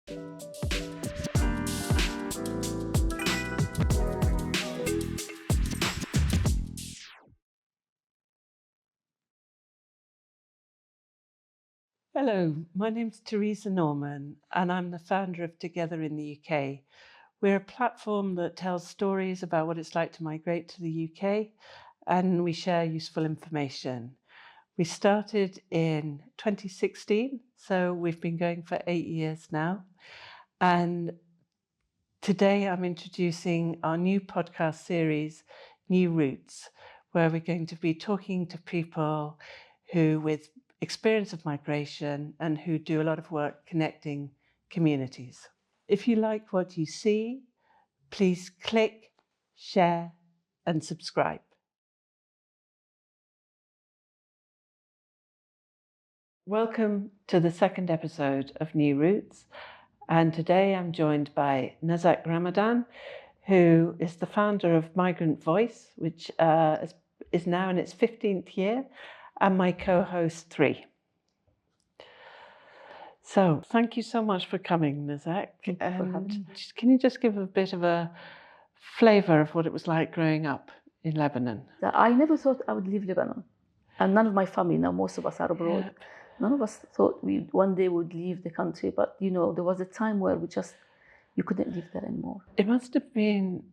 Hello, my name's Teresa Norman, and I'm the founder of Together in the UK. We're a platform that tells stories about what it's like to migrate to the UK, and we share useful information. We started in 2016, so we've been going for 8 years now. And today I'm introducing our new podcast series, New Routes, where we're going to be talking to people who with experience of migration and who do a lot of work connecting communities. If you like what you see, please click, share, and subscribe. Welcome to the second episode of New Routes, and today I'm joined by Nazek Ramadan, who is the founder of Migrant Voice, which is now in its 15th year, and my co-host 3. So thank you so much for coming, Nazek. And can you just give a bit of a flavour of what it was like growing up in Lebanon? I never thought I would leave Lebanon. And none of my family, now most of us are abroad. Yeah. None of us thought we one day would leave the country. But, you know, there was a time where you couldn't live there anymore. It must have been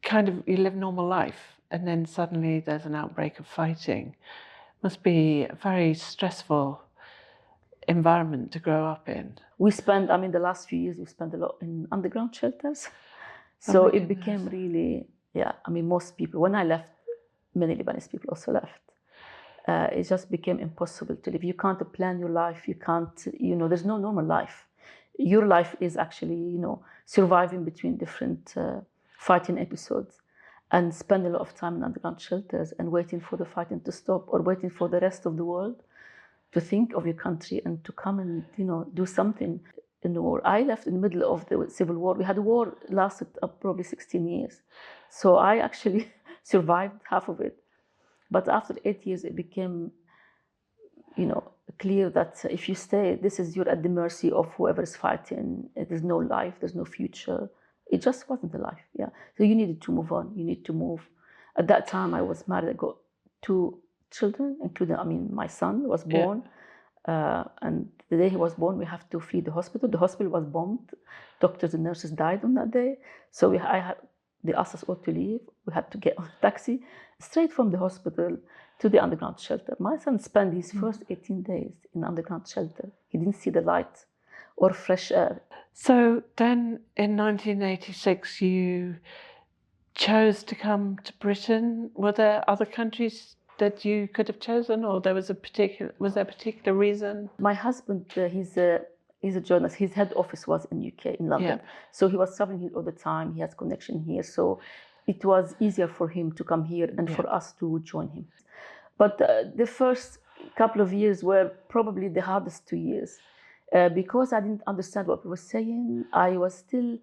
kind of, you live normal life and then suddenly there's an outbreak of fighting. It must be a very stressful environment to grow up in. We spent, the last few years, we spent a lot in underground shelters. So it became really, most people, when I left, many Lebanese people also left. It just became impossible to live. You can't plan your life. You can't, there's no normal life. Your life is actually, surviving between different fighting episodes and spend a lot of time in underground shelters and waiting for the fighting to stop or waiting for the rest of the world to think of your country and to come and, do something in the war. I left in the middle of the civil war. We had a war lasted probably 16 years. So I actually survived half of it. But after 8 years, it became, clear that if you stay, you're at the mercy of whoever is fighting. There's no life, there's no future. It just wasn't a life, yeah. So you needed to move on, you need to move. At that time, I was married, I got 2 children, including, my son was born. Yeah. And the day he was born, we have to flee the hospital. The hospital was bombed. Doctors and nurses died on that day. So they asked us all to leave. We had to get on a taxi straight from the hospital to the underground shelter. My son spent his first 18 days in underground shelter. He didn't see the light or fresh air. So then in 1986, you chose to come to Britain. Were there other countries that you could have chosen, or was there a particular reason? My husband, he's a journalist. His head office was in UK, in London. Yeah. So he was traveling here all the time. He has connection here. So it was easier for him to come here and for us to join him. But the first couple of years were probably the hardest 2 years because I didn't understand what he was saying. I was still,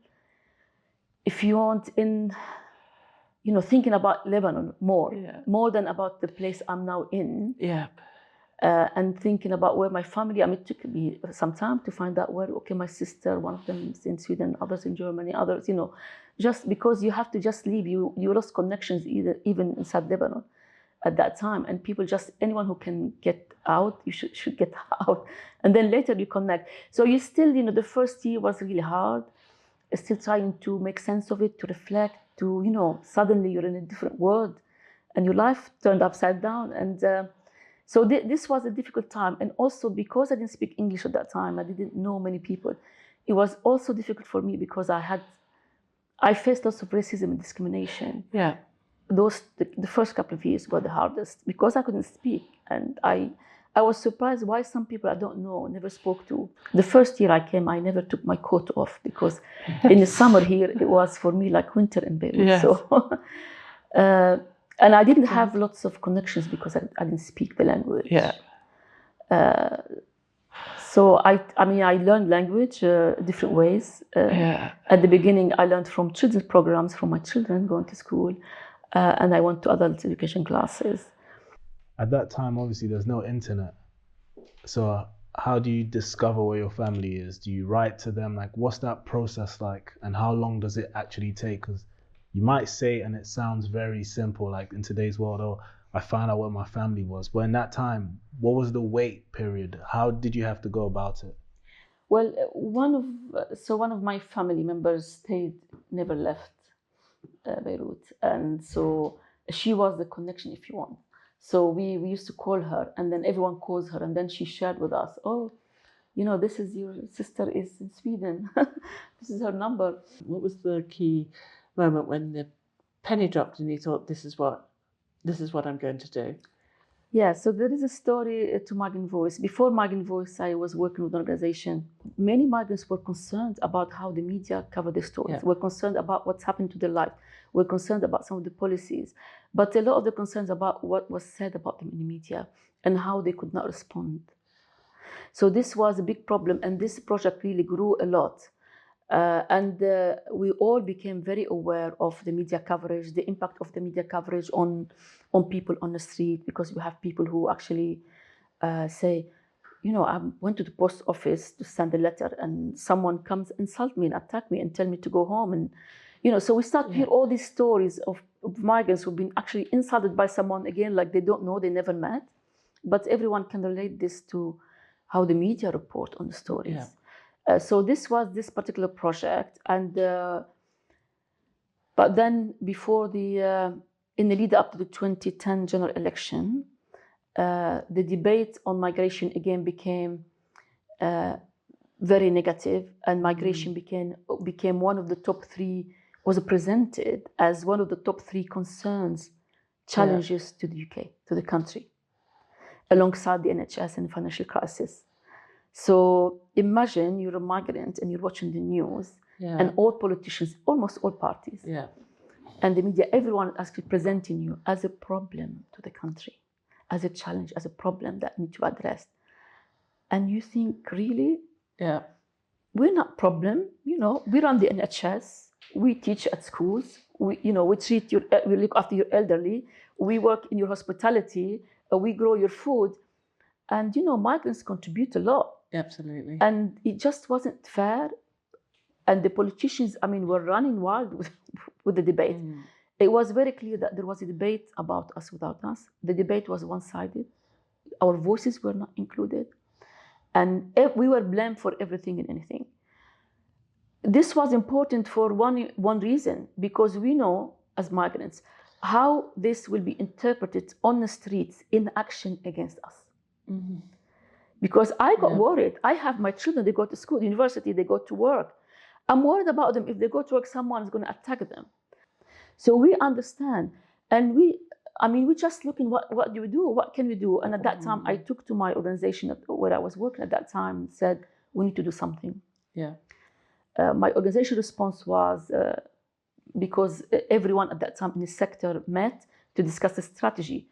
if you want, thinking about Lebanon more than about the place I'm now in. Yeah. And thinking about where my family, it took me some time to find out where, my sister, one of them is in Sweden, others in Germany, others, just because you have to just leave, you lost connections even inside Lebanon at that time. And people anyone who can get out, you should get out. And then later you connect. So you still, the first year was really hard, still trying to make sense of it, to reflect, to, suddenly you're in a different world and your life turned upside down. And so this was a difficult time. And also because I didn't speak English at that time, I didn't know many people. It was also difficult for me because I faced lots of racism and discrimination. Yeah. The first couple of years were the hardest because I couldn't speak. And I was surprised why some people I don't know, never spoke to. The first year I came, I never took my coat off because in the summer here, it was for me like winter in Beirut. Yes. So, and I didn't have lots of connections because I didn't speak the language. Yeah. So I learned language different ways. At the beginning, I learned from children's programs from my children going to school, and I went to adult education classes. At that time, obviously, there's no internet. So how do you discover where your family is? Do you write to them? Like, what's that process like? And how long does it actually take? Because you might say, and it sounds very simple, like in today's world, oh, I found out where my family was. But in that time, what was the wait period? How did you have to go about it? Well, one of my family members stayed, never left Beirut, and so she was the connection, if you want. So we used to call her, and then everyone calls her, and then she shared with us, oh, you know, this is your sister is in Sweden. This is her number. What was the key moment when the penny dropped and you thought, this is what I'm going to do? Yeah, so there is a story to Migrant Voice. Before Migrant Voice, I was working with an organization. Many migrants were concerned about how the media cover their stories. Yeah. We're concerned about what's happened to their life. We're concerned about some of the policies. But a lot of the concerns about what was said about them in the media and how they could not respond. So this was a big problem, and this project really grew a lot. And we all became very aware of the media coverage, the impact of the media coverage on people on the street, because you have people who actually say, you know, I went to the post office to send a letter and someone comes insult me and attack me and tell me to go home. And, you know, so we start to hear all these stories of migrants who've been actually insulted by someone, again, like they don't know, they never met. But everyone can relate this to how the media report on the stories. Yeah. So this was this particular project, and but then before in the lead up to the 2010 general election, the debate on migration again became very negative, and migration became one of the top three, was presented as one of the top three concerns, challenges to the UK, to the country, alongside the NHS and financial crisis. So imagine you're a migrant and you're watching the news, and all politicians, almost all parties, and the media, everyone is actually presenting you as a problem to the country, as a challenge, as a problem that needs to be addressed. And you think, really? Yeah. We're not problem. You know, we run the NHS, we teach at schools, we look after your elderly, we work in your hospitality, we grow your food. And, you know, migrants contribute a lot. Absolutely. And it just wasn't fair. And the politicians, I mean, were running wild with the debate. It was very clear that there was a debate about us without us. The debate was one-sided. Our voices were not included. And we were blamed for everything and anything. This was important for one reason, because we know as migrants how this will be interpreted on the streets in action against us. Because I got worried. I have my children, they go to school, university, they go to work. I'm worried about them. If they go to work, someone is going to attack them. So we understand. And we just looking, what do we do? What can we do? And at that time, I took to my organization where I was working at that time and said, we need to do something. Yeah. My organization response was, because everyone at that time in the sector met to discuss the strategy.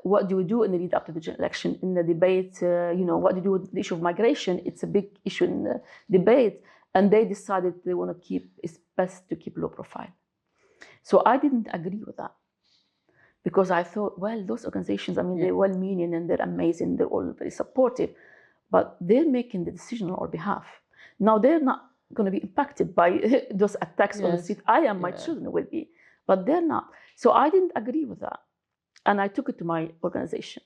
What do we do in the lead up to the general election? In the debate, what do you do with the issue of migration? It's a big issue in the debate. And they decided they want to it's best to keep low profile. So I didn't agree with that. Because I thought, well, those organizations, they're well-meaning and they're amazing, they're all very supportive, but they're making the decision on our behalf. Now, they're not going to be impacted by those attacks on the street. I am, my children will be, but they're not. So I didn't agree with that. And I took it to my organization.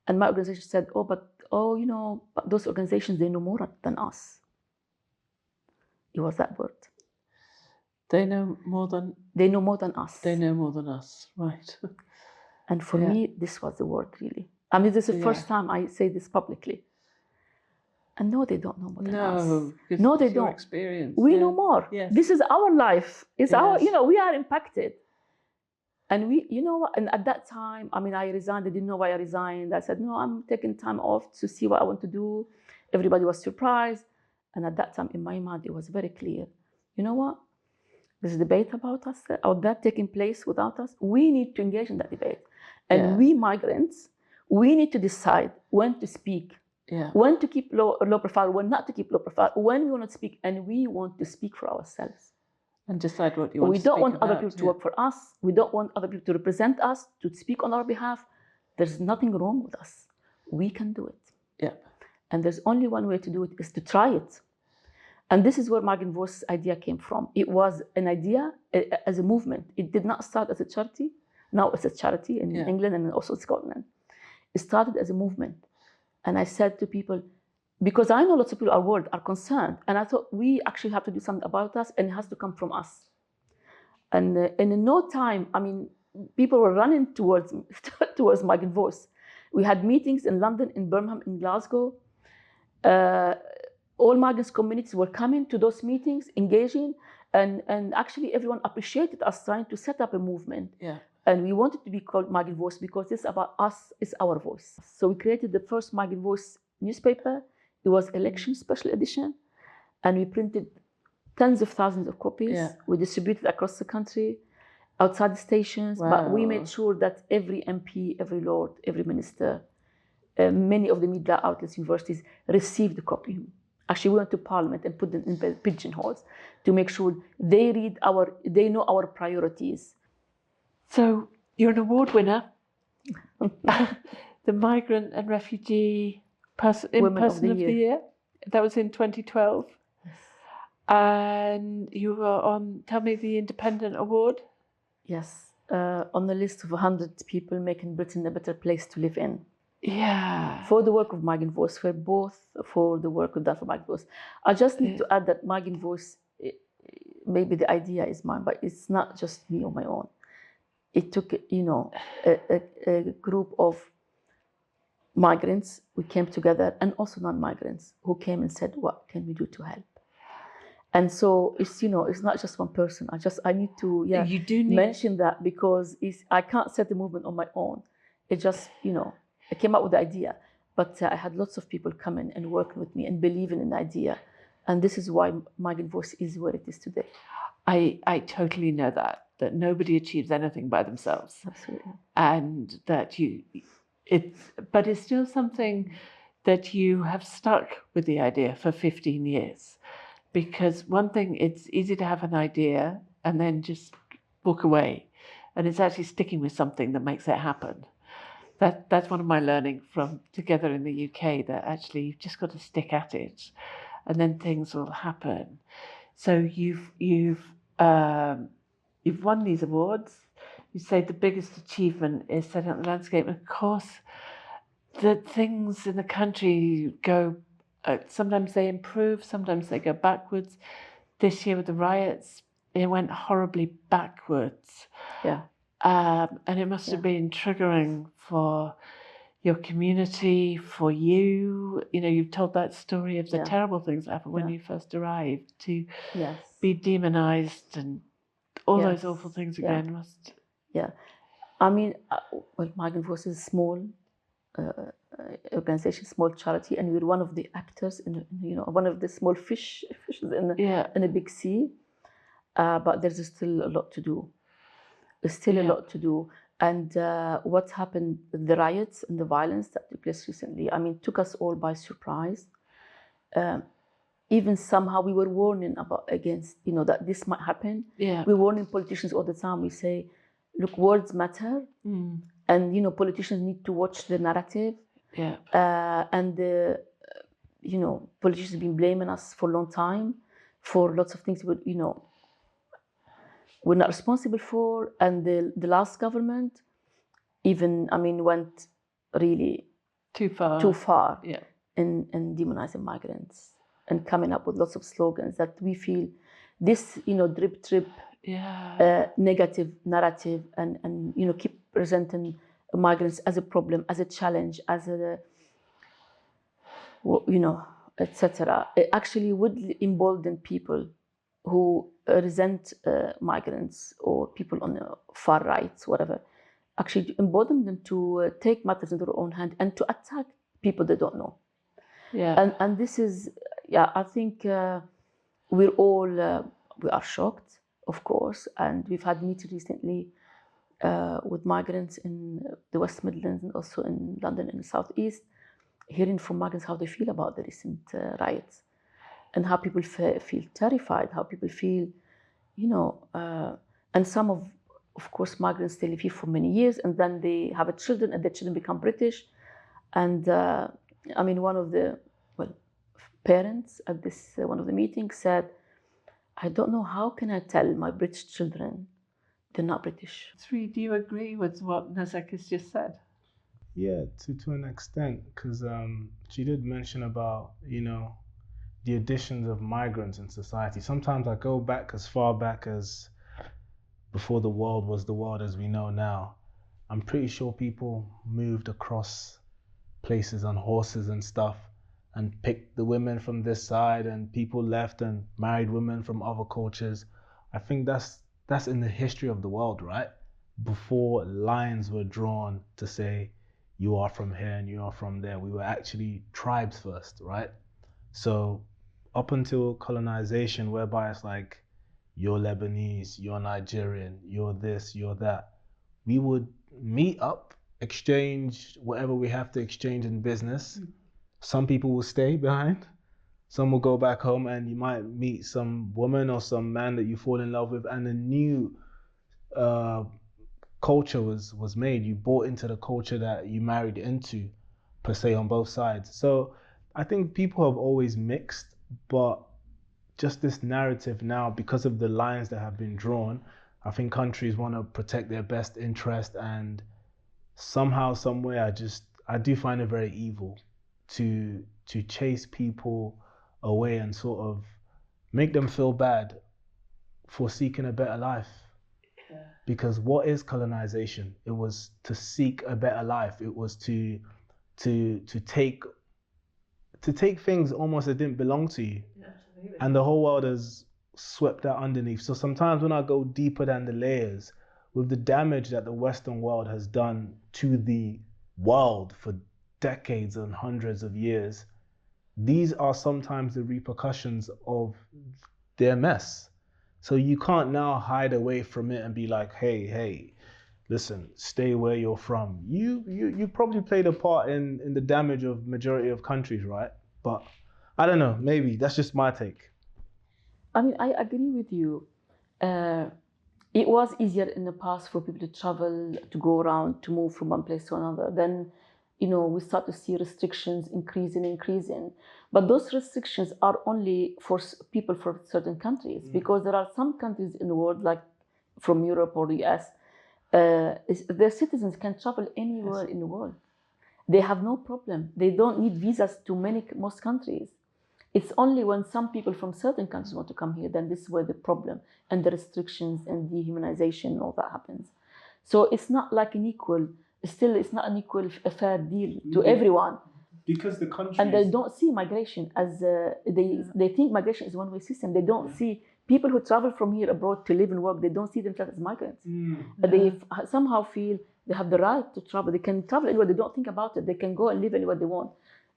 And my organization said, but those organizations, they know more than us. It was that word. They know more than us. They know more than us, right. And for me, this was the word, really. This is the first time I say this publicly. And no, they don't know more than us. No, they don't. Experience. We know more. Yes. This is our life. It's our, we are impacted. And and at that time, I resigned. They didn't know why I resigned. I said, no, I'm taking time off to see what I want to do. Everybody was surprised. And at that time, in my mind, it was very clear. You know what? There's a debate about us, or that taking place without us. We need to engage in that debate. And we migrants, we need to decide when to speak, when to keep low profile, when not to keep low profile, when we want to speak, and we want to speak for ourselves. And decide what you want to speak about. We don't want other people to work for us. We don't want other people to represent us, to speak on our behalf. There's nothing wrong with us. We can do it. Yeah. And there's only one way to do it, is to try it. And this is where Migrant Voice idea came from. It was an idea as a movement. It did not start as a charity. Now it's a charity in England and also Scotland. It started as a movement. And I said to people, because I know lots of people are worried, are concerned, and I thought we actually have to do something about us, and it has to come from us. And in no time, I mean, people were running towards Migrant Voice. We had meetings in London, in Birmingham, in Glasgow. All migrants communities were coming to those meetings, engaging, and actually everyone appreciated us trying to set up a movement. Yeah. And we wanted to be called Migrant Voice because it's about us, it's our voice. So we created the first Migrant Voice newspaper. It was election special edition, and we printed tens of thousands of copies. Yeah. We distributed across the country, outside the stations. Wow. But we made sure that every MP, every lord, every minister, many of the media outlets, universities received a copy. Actually, we went to Parliament and put them in pigeonholes to make sure they know our priorities. So you're an award winner, the Migrant and Refugee Person of the Year. That was in 2012. Yes. And you were on, tell me, the Independent Award? Yes, on the list of 100 people making Britain a better place to live in. Yeah. For the work of Migrant Voice, we're both for the work we've done for Migrant Voice. I just need to add that Migrant Voice, maybe the idea is mine, but it's not just me on my own. It took, a group of migrants. We came together, and also non-migrants who came and said, "What can we do to help?" And so it's not just one person. I need to You do need mention that because I can't set the movement on my own. It just I came up with the idea, but I had lots of people coming and working with me and believing in the idea, and this is why Migrant Voice is where it is today. I totally know that nobody achieves anything by themselves. Absolutely. And that but it's still something that you have stuck with the idea for 15 years. Because one thing, it's easy to have an idea and then just walk away. And it's actually sticking with something that makes it happen. That's one of my learning from Together in the UK, that actually you've just got to stick at it and then things will happen. So you've won these awards. You say the biggest achievement is setting up the landscape. Of course, the things in the country go, sometimes they improve, sometimes they go backwards. This year with the riots, it went horribly backwards. Yeah. And it must have been triggering for your community, for you. You've told that story of the terrible things that happened when you first arrived, to be demonized and all those awful things again. Yeah. I mean, Migrant Voice is a small organization, small charity, and we're one of the actors in one of the small fishes in a big sea. But there's still a lot to do. There's still a lot to do. And what happened, the riots and the violence that took place recently, I mean, took us all by surprise. Even somehow we were warning against, that this might happen. Yeah. We're warning politicians all the time. We say, look, words matter. And, politicians need to watch the narrative. Yeah. And, politicians have been blaming us for a long time for lots of things we're not responsible for. And the last government even, went really too far in demonizing migrants and coming up with lots of slogans that we feel this, drip, negative narrative and keep presenting migrants as a problem, as a challenge, as etc. It actually would embolden people who resent migrants or people on the far right, whatever, actually embolden them to take matters into their own hand and to attack people they don't know. Yeah. And this is, I think we are shocked, of course, and we've had meetings recently with migrants in the West Midlands and also in London in the Southeast, hearing from migrants how they feel about the recent riots and how people feel terrified, how people feel, and some of course, migrants stay live here for many years and then they have children and their children become British. And one of the parents at this one of the meetings said, I don't know how can I tell my British children they're not British. Sri, do you agree with what Nazek has just said? Yeah, to an extent, because she did mention about, the additions of migrants in society. Sometimes I go back as far back as before the world was the world as we know now. I'm pretty sure people moved across places on horses and stuff and picked the women from this side, and people left and married women from other cultures. I think that's in the history of the world, right? Before lines were drawn to say you are from here and you are from there. We were actually tribes first, right? So up until colonization, whereby it's like you're Lebanese, you're Nigerian, you're this, you're that, we would meet up, exchange whatever we have to exchange in business. Some people will stay behind, some will go back home, and you might meet some woman or some man that you fall in love with, and a new culture was made. You bought into the culture that you married into, per se, on both sides. So I think people have always mixed, but just this narrative now, because of the lines that have been drawn, I think countries want to protect their best interest, and somehow, some way, I do find it very evil to chase people away and sort of make them feel bad for seeking a better life. Yeah. Because what is colonization? It was to seek a better life. It was to take things almost that didn't belong to you. Yeah, absolutely. And the whole world has swept that underneath. So sometimes when I go deeper than the layers, with the damage that the Western world has done to the world for decades and hundreds of years, these are sometimes the repercussions of their mess. So you can't now hide away from it and be like, hey, listen, stay where you're from. You probably played a part in the damage of majority of countries, right? But I don't know, maybe that's just my take. I mean, I agree with you. It was easier in the past for people to travel, to go around, to move from one place to another. Then, we start to see restrictions increasing. But those restrictions are only for people from certain countries, because there are some countries in the world, like from Europe or the US, their citizens can travel anywhere in the world. They have no problem. They don't need visas to most countries. It's only when some people from certain countries want to come here, then this is where the problem and the restrictions and dehumanization and all that happens. So it's not like an equal, still it's not an equal, a fair deal to everyone. Because the countries... And they don't see migration as, they think migration is a one-way system. They don't see people who travel from here abroad to live and work, they don't see themselves as migrants. They somehow feel they have the right to travel. They can travel anywhere, they don't think about it. They can go and live anywhere they want.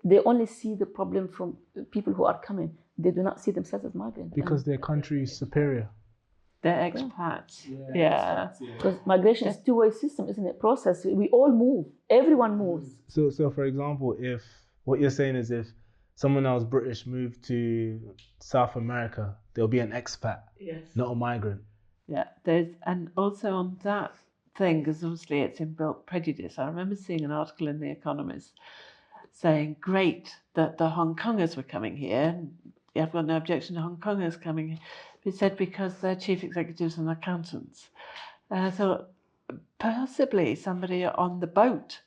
They only see the problem from people who are coming. They do not see themselves as migrants. Because their country is superior. They're expats. Yeah. Because migration is a two-way system, isn't it? Process. We all move. Everyone moves. So for example, if what you're saying is if someone else British moved to South America, they'll be an expat, not a migrant. Yeah. And also on that thing, because obviously it's inbuilt prejudice. I remember seeing an article in The Economist saying, great that the Hong Kongers were coming here. I've got no objection to Hong Kongers coming here. It said because they're chief executives and accountants. And I thought, possibly somebody on the boat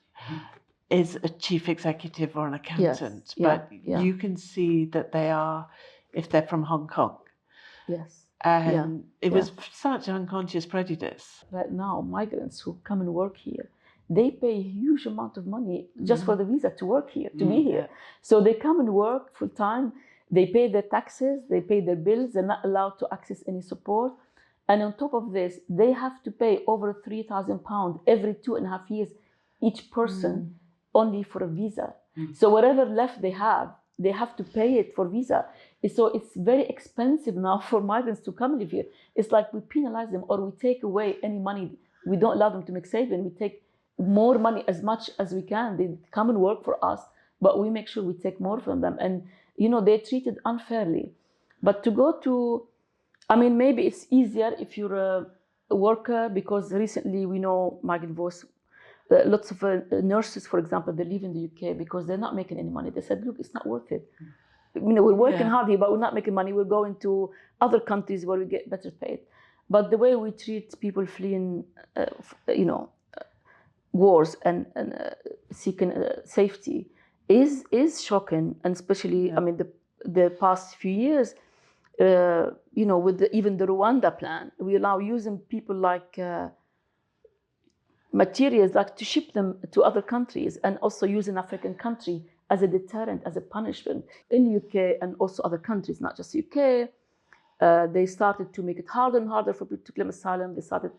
is a chief executive or an accountant. But you can see that they are, if they're from Hong Kong. Yes. And it was such unconscious prejudice. Right now, migrants who come and work here, they pay a huge amount of money just for the visa to work here, to be here. So they come and work full time, they pay their taxes, they pay their bills, they're not allowed to access any support. And on top of this, they have to pay over £3,000 every 2.5 years, each person, only for a visa. So whatever left they have to pay it for visa. So it's very expensive now for migrants to come live here. It's like we penalize them, or we take away any money. We don't allow them to make savings. We take more money as much as we can. They come and work for us, but we make sure we take more from them. And, they're treated unfairly. But to go to, maybe it's easier if you're a worker, because recently we know migrant voice, lots of nurses, for example, they live in the UK because they're not making any money. They said, look, it's not worth it. we're working hard here, but we're not making money. We're going to other countries where we get better paid. But the way we treat people fleeing, wars and seeking safety is shocking, and especially, I mean, the past few years, with even the Rwanda plan, we are now using people like materials like to ship them to other countries, and also use an African country as a deterrent, as a punishment. In UK and also other countries, not just UK, they started to make it harder and harder for people to claim asylum. They started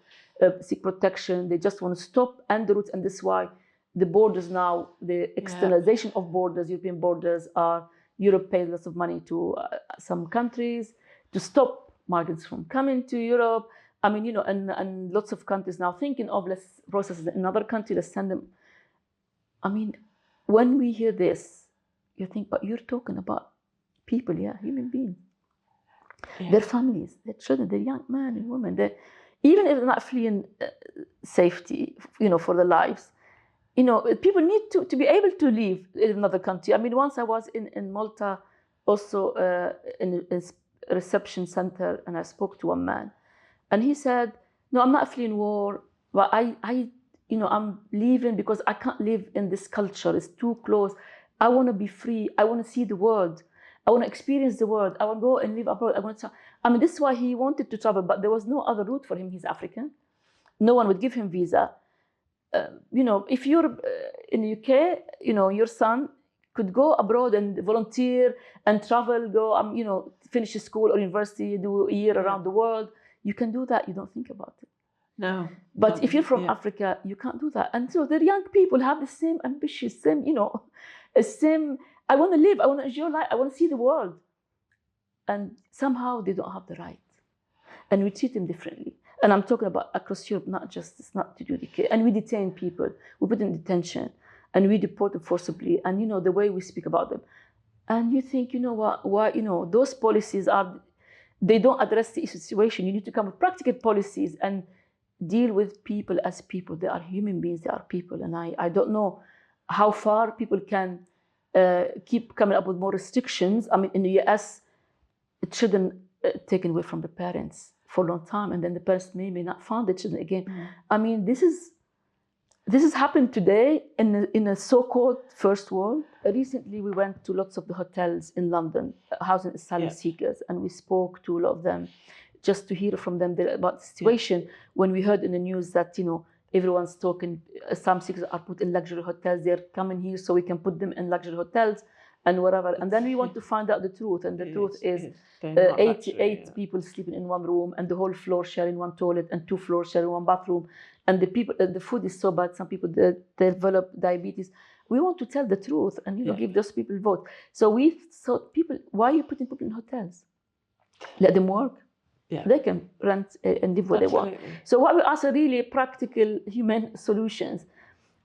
seek protection. They just want to stop end the routes, and this is why the borders now, the externalization of borders, European borders, are Europe pays lots of money to some countries to stop migrants from coming to Europe. I mean, and lots of countries now thinking of, let's process it in another country, let's send them. I mean, when we hear this, you think, but you're talking about people, human beings. Their families, their children, their young men and women, even if they're not fleeing safety, for their lives, people need to be able to live in another country. I mean, once I was in Malta, also in a reception center, and I spoke to a man, and he said, "No, I'm not fleeing war, but I'm leaving because I can't live in this culture. It's too close. I want to be free. I want to see the world. I want to experience the world. I want to go and live abroad. I mean, this is why he wanted to travel, but there was no other route for him. He's African. No one would give him visa. If you're in the UK, your son could go abroad and volunteer and travel, go, finish school or university, do a year around the world. You can do that. You don't think about it. No. But if you're from Africa, you can't do that. And so the young people have the same ambition, same, I want to live, I want to enjoy life, I want to see the world. And somehow they don't have the right. And we treat them differently. And I'm talking about across Europe, it's not to do the case. And we detain people, we put them in detention, and we deport them forcibly. And the way we speak about them. And you think, why, those policies they don't address the situation. You need to come with practical policies and deal with people as people. They are human beings, they are people. And I don't know how far people can keep coming up with more restrictions. I mean, in the US, children taken away from the parents for a long time, and then the parents may not find the children again. I mean, this has happened today in a so-called first world. Recently, we went to lots of the hotels in London, housing asylum seekers, and we spoke to a lot of them just to hear from them about the situation. When we heard in the news that, everyone's talking, asylum seekers are put in luxury hotels, they're coming here so we can put them in luxury hotels and whatever. And then we want to find out the truth. And the truth is 88 people sleeping in one room, and the whole floor sharing one toilet, and 2 floors sharing one bathroom. And the food is so bad, some people they develop diabetes. We want to tell the truth and give those people vote. So we thought, why are you putting people in hotels? Let them work. Yeah. They can rent and live what they want. So what we ask are really practical human solutions.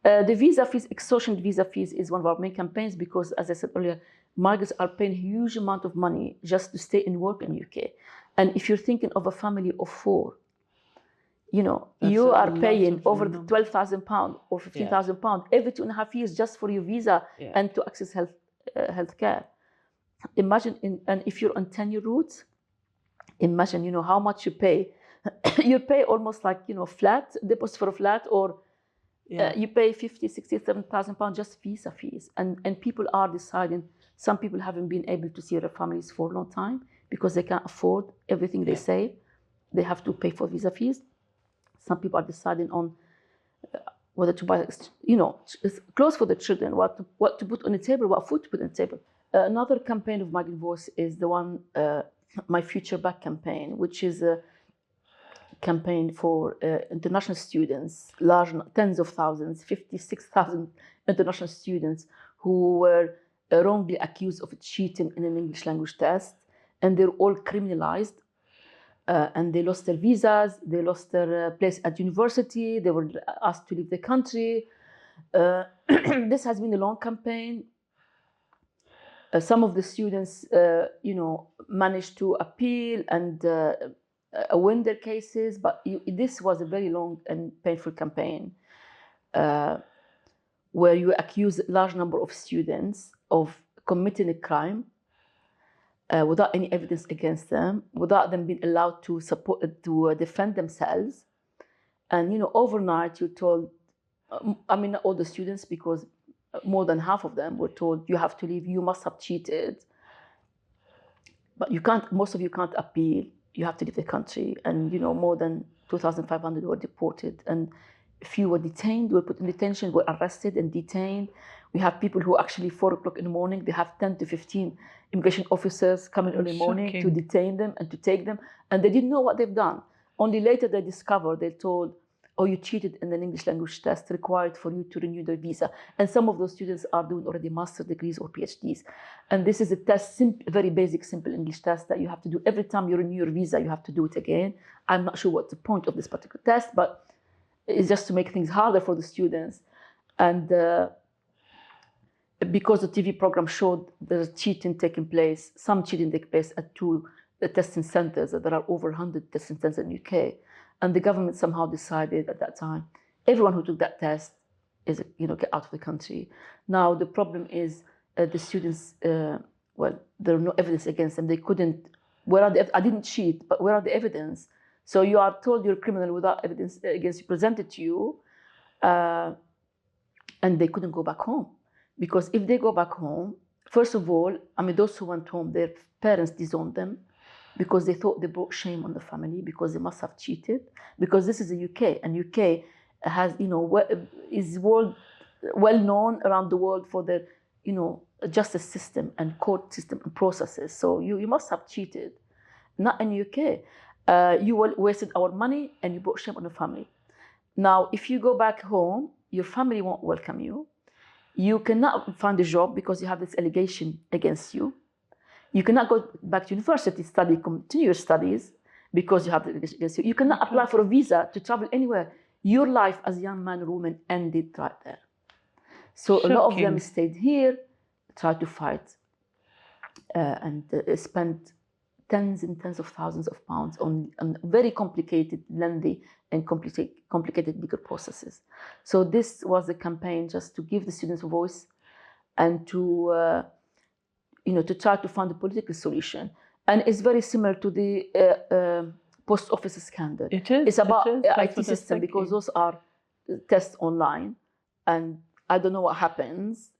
The visa fees, extortion visa fees, is one of our main campaigns because, as I said earlier, migrants are paying a huge amount of money just to stay and work in UK. And if you're thinking of a family of 4, you are paying over £12,000 or £15,000 every 2.5 years just for your visa and to access health care. Imagine, and if you're on 10-year routes, imagine, how much you pay. You pay almost like, flat, deposit for a flat, or you pay 50, 60, 7,000 pounds just visa fees. And people are deciding, some people haven't been able to see their families for a long time because they can't afford everything they save. They have to pay for visa fees. Some people are deciding on whether to buy, clothes for the children, what to put on the table, what food to put on the table. Another campaign of Migrant Voice is the one, My Future Back campaign, which is a campaign for international students, large tens of thousands, 56,000 international students who were wrongly accused of cheating in an English language test, and they're all criminalized. And they lost their visas, they lost their place at university, they were asked to leave the country. This has been a long campaign. Some of the students, managed to appeal and win their cases, but this was a very long and painful campaign where you accuse a large number of students of committing a crime without any evidence against them, without them being allowed to defend themselves. And overnight you're told, not all the students, because more than half of them were told, you have to leave, you must have cheated. But you can't, most of you can't appeal, you have to leave the country. And more than 2,500 were deported, and a few were detained, were put in detention, were arrested and detained. We have people who actually 4 o'clock in the morning, they have 10 to 15 immigration officers coming early morning to detain them and to take them. And they didn't know what they've done. Only later they discovered, they're told, oh, you cheated in an English language test required for you to renew their visa. And some of those students are doing already master's degrees or PhDs. And this is a test, very basic, simple English test that you have to do. Every time you renew your visa, you have to do it again. I'm not sure what the point of this particular test, but it's just to make things harder for the students. And because the TV program showed there's cheating taking place, some cheating taking place at 2 testing centers. There are over 100 testing centers in the UK. And the government somehow decided at that time, everyone who took that test is, get out of the country. Now, the problem is the students, well, there are no evidence against them. They couldn't, I didn't cheat, but where are the evidence? So you are told you're a criminal without evidence against you presented to you, and they couldn't go back home. Because if they go back home, first of all, those who went home, their parents disowned them, because they thought they brought shame on the family, because they must have cheated. Because this is the UK, and UK has, is well known around the world for their, justice system and court system and processes. So you must have cheated. Not in the UK. You wasted our money and you brought shame on the family. Now, if you go back home, your family won't welcome you. You cannot find a job because you have this allegation against you. You cannot go back to university, continue your studies, because you have the against you. You cannot apply for a visa to travel anywhere. Your life as a young man or woman ended right there. So a lot of them stayed here, tried to fight, and spent tens and tens of thousands of pounds on very complicated, lengthy, and complicated legal processes. So this was a campaign just to give the students a voice and to to try to find a political solution. And it's very similar to the post office scandal. It is. It's about IT system, because those are tests online, and I don't know what happens.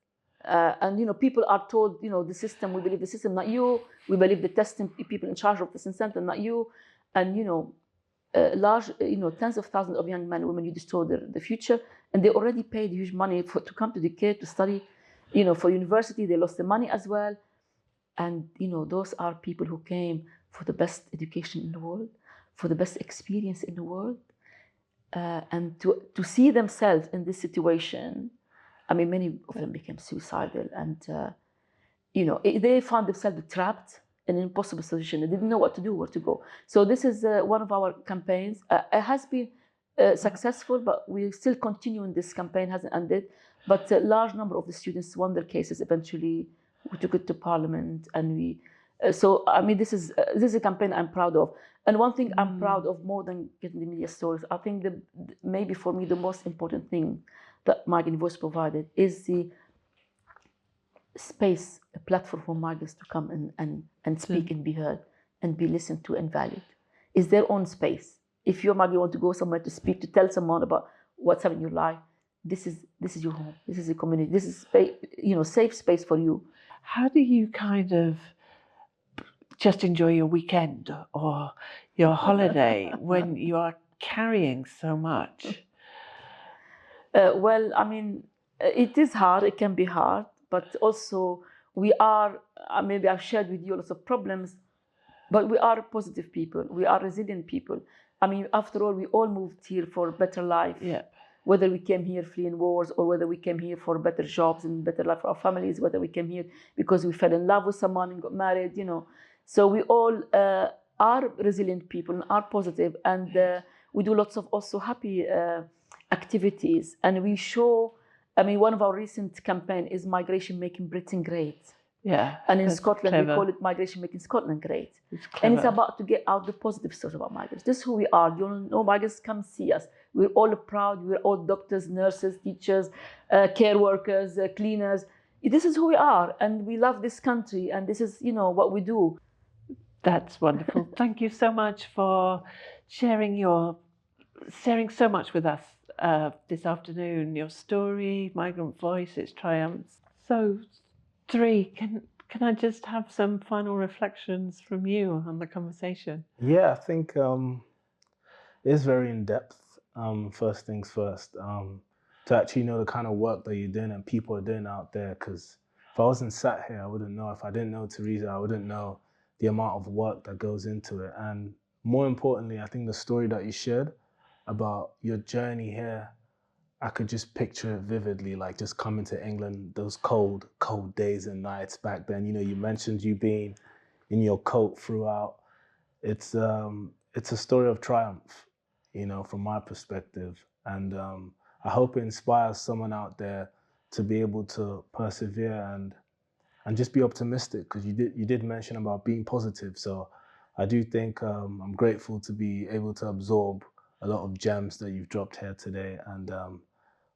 And people are told, the system, we believe the system, not you. We believe the testing people in charge of the testing center, not you. And large, tens of thousands of young men and women, you destroy the future, and they already paid huge money to come to the UK to study, for university. They lost the money as well. And those are people who came for the best education in the world, for the best experience in the world, and to see themselves in this situation. Many of them became suicidal, and they found themselves trapped in an impossible situation. They didn't know what to do, where to go. So this is one of our campaigns. It has been successful, but we still continue in this campaign. Hasn't ended, but a large number of the students won their cases eventually. We took it to Parliament, and we. This is a campaign I'm proud of. And one thing I'm proud of more than getting the media stories, I think maybe for me the most important thing that Migrant Voice provided is the space, a platform for migrants to come and speak and be heard and be listened to and valued. It's their own space. If you're a migrant, you want to go somewhere to speak, to tell someone about what's happening in your life, this is your home. This is a community. This is safe space for you. How do you kind of just enjoy your weekend or your holiday when you are carrying so much? It is hard. It can be hard, but also we are. Maybe I've shared with you lots of problems, but we are positive people. We are resilient people. After all, we all moved here for a better life. Yeah. Whether we came here fleeing wars, or whether we came here for better jobs and better life for our families, whether we came here because we fell in love with someone and got married, So we all are resilient people and are positive, and we do lots of also happy activities. And we show, one of our recent campaign is Migration Making Britain Great. Yeah. And in Scotland, we call it Migration Making Scotland Great. And it's about to get out the positive stories about migrants. This is who we are. Migrants come see us. We're all proud. We're all doctors, nurses, teachers, care workers, cleaners. this is who we are, and we love this country, and this is, what we do. That's wonderful. Thank you so much for sharing so much with us this afternoon. Your story, Migrant Voice, its triumphs. So, Three, can I just have some final reflections from you on the conversation? Yeah, I think it's very in depth. First things first, to actually know the kind of work that you're doing and people are doing out there. Because if I wasn't sat here, I wouldn't know. If I didn't know Teresa, I wouldn't know the amount of work that goes into it. And more importantly, I think the story that you shared about your journey here, I could just picture it vividly, like just coming to England, those cold, cold days and nights back then. You mentioned you being in your coat throughout. It's a story of triumph, from my perspective. And I hope it inspires someone out there to be able to persevere and just be optimistic, because you did mention about being positive. So I do think I'm grateful to be able to absorb a lot of gems that you've dropped here today. And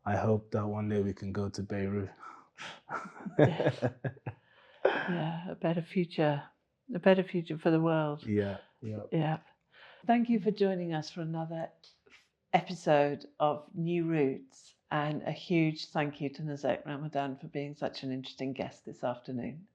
I hope that one day we can go to Beirut. Yes. Yeah, a better future for the world. Yeah. Yeah. Thank you for joining us for another episode of New Roots, and a huge thank you to Nazek Ramadan for being such an interesting guest this afternoon.